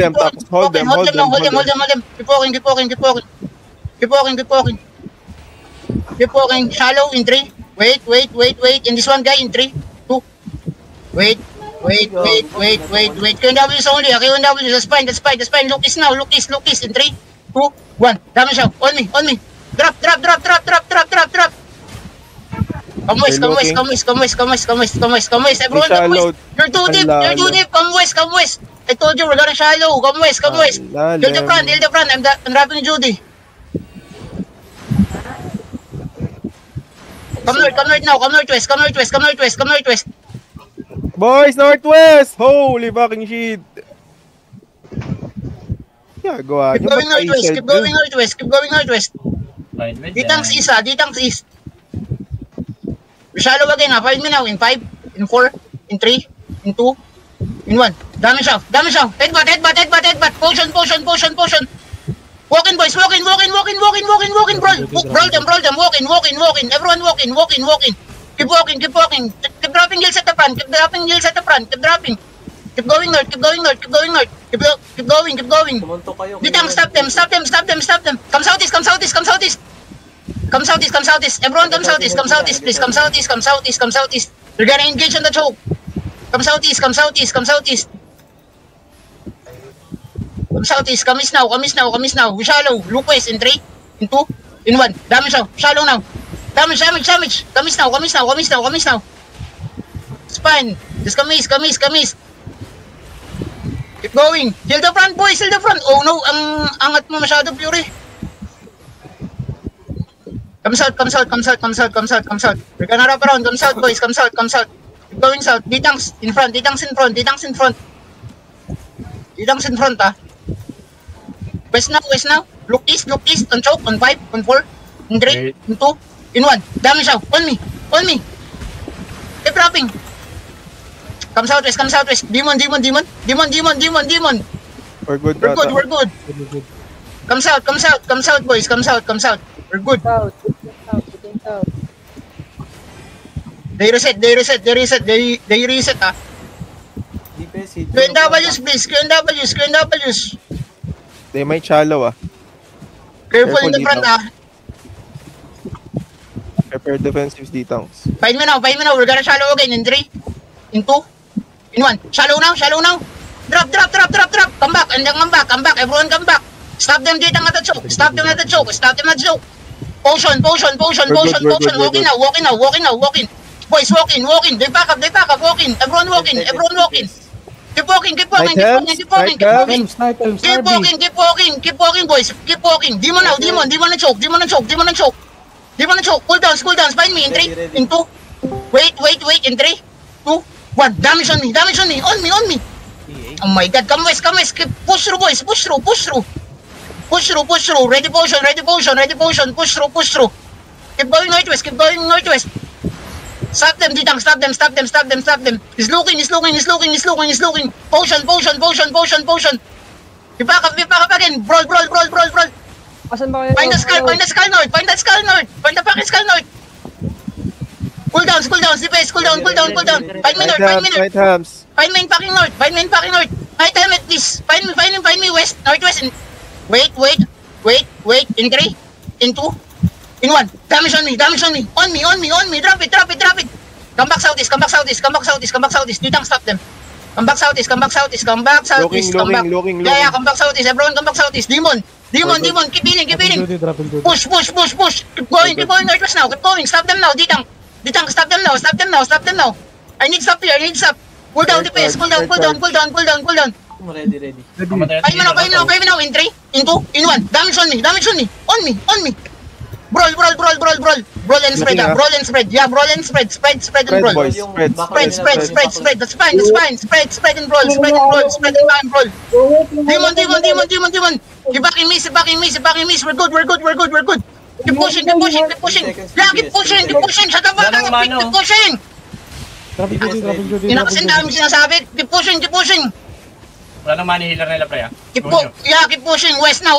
them, tapos hold them. Hold them. Keep walking. Keep walking. Shallow in 3. Wait. And this one guy in 3, 2. Wait. QNWs only. QNWs. That's fine. Look is now. Look is in 3, 2, 1. Damage out. On me. Drop. Come west. Everyone come west. You're too deep. Come west. I told you we're gonna shallow. Come west. Heal the front. I'm dropping Judy. Come north now. Come northwest. Boys, northwest! Holy fucking shit! Yeah, go on. Keep going northwest. Ditang's east. We shallow again, 5 me now. In 5, in 4, in 3, in 2, in 1. Damage out. Headbutt. Potion. Walking, boys. Walking. Brawl them. Walking. Everyone walking. Keep walking. Keep dropping heals at the front. Keep dropping. Keep going north. Keep going. Ditang, stop them. Come southeast. Everyone come southeast, please. Come southeast. You're gonna engage on the choke. Come southeast. Come southeast. Come east now. We shallow. Look west in 3, in 2, in 1. Damage out. Shallow now. Damage. Come east now. Spine. Just come east. Keep going. Heal the front, boys. Oh no, ang angat mo masyado, Fury. Come south. We're gonna wrap around. Come south, boys. Come south. Keep going south. Ditang's in front. Ditang's in front, ah. West now. Look east. On choke. On 5. On 4. In 3. In 2. In 1. Damage out. On me. Keep dropping. Come southwest. Demon. We're good. Come south, boys. Come south. We're good. South. They reset, ah. QNWs, please. QNWs. They might shallow, ah. Careful in the front, ah. Prepare defensives, Ditangs. Find me now. We're gonna shallow again in 3, in 2, in 1. Shallow now. Drop. Come back. Everyone come back. Stop them Ditang at the choke. Potion. Walking now. Boys, walking. They back up. Walking. Everyone walking. Keep walking. Keep walking, boys. Keep walking. Demon and choke. Cool down. Find me in 3, in 2. Wait. In 3, 2, 1. Damage on me. On me. Oh my God. Come west. Push through, boys. Push through. Ready potion. Push through. Keep going northwest. Stop them, Ditang. Stop them. He's looking. Potion. You back up again. Brawl. Asan ba kayo? Find the skull north. Find the fucking skull north. Cool down. Cool down. Find me north. Right hams. Find main fucking north. Right helmet, please. Find me west. Northwest. Wait. In 3, in 2, in 1. Damage on me. On me. Drop it. Come back southeast. Ditang, stop them. Come back southeast. Looking. Yeah, come back southeast. Everyone come back southeast. Demon. Keep healing. Push. Keep going northwest now. Keep going. Stop them now, Ditang, stop them now. I need stop here. Pull down the pace. Pull down. Ready. Five me now. In 3, in 2, in 1. Damage on me. On me. Brawl and spread. Yeah, brawl and spread. Spread and brawl. Boys, spread. That's fine. Spread and brawl. Demon. Keep backing me. We're good. Keep pushing. Yeah, keep pushing. Shut the fuck up. Keep pushing. Inakasin dami sinasabi. Keep pushing. Wala nang money healer nila, pre. Keep pushing. West now.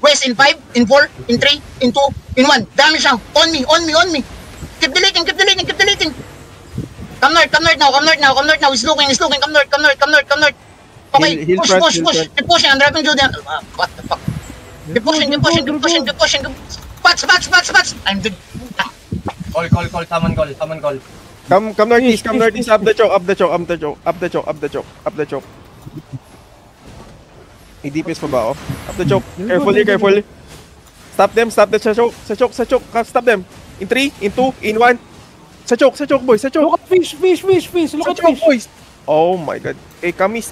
West in 5, in 4, in 3, in 2, in 1. Damage now. On me. Keep deleting. Come north now. He's looking. Come north. Okay, Heal push, front, push, heal push. front. Keep pushing. I'm driving Julian. What the fuck? Keep pushing, keep pushing, keep pushing, keep pushing. Pats. I'm dead. Call. Summon call. Come northeast, up the choke. May DPS pa ba ako? Up the choke. Careful. Stop them, sa choke. Stop them. In 3, in 2, in 1. Sa choke, boys, sa choke. Look at fish. Look Sa at choke, fish. boys. Oh my god. Eh, kamis.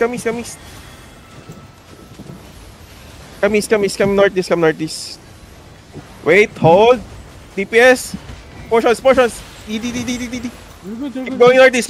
Come northeast. Wait, hold. DPS. Portions. You're good. Keep going northeast,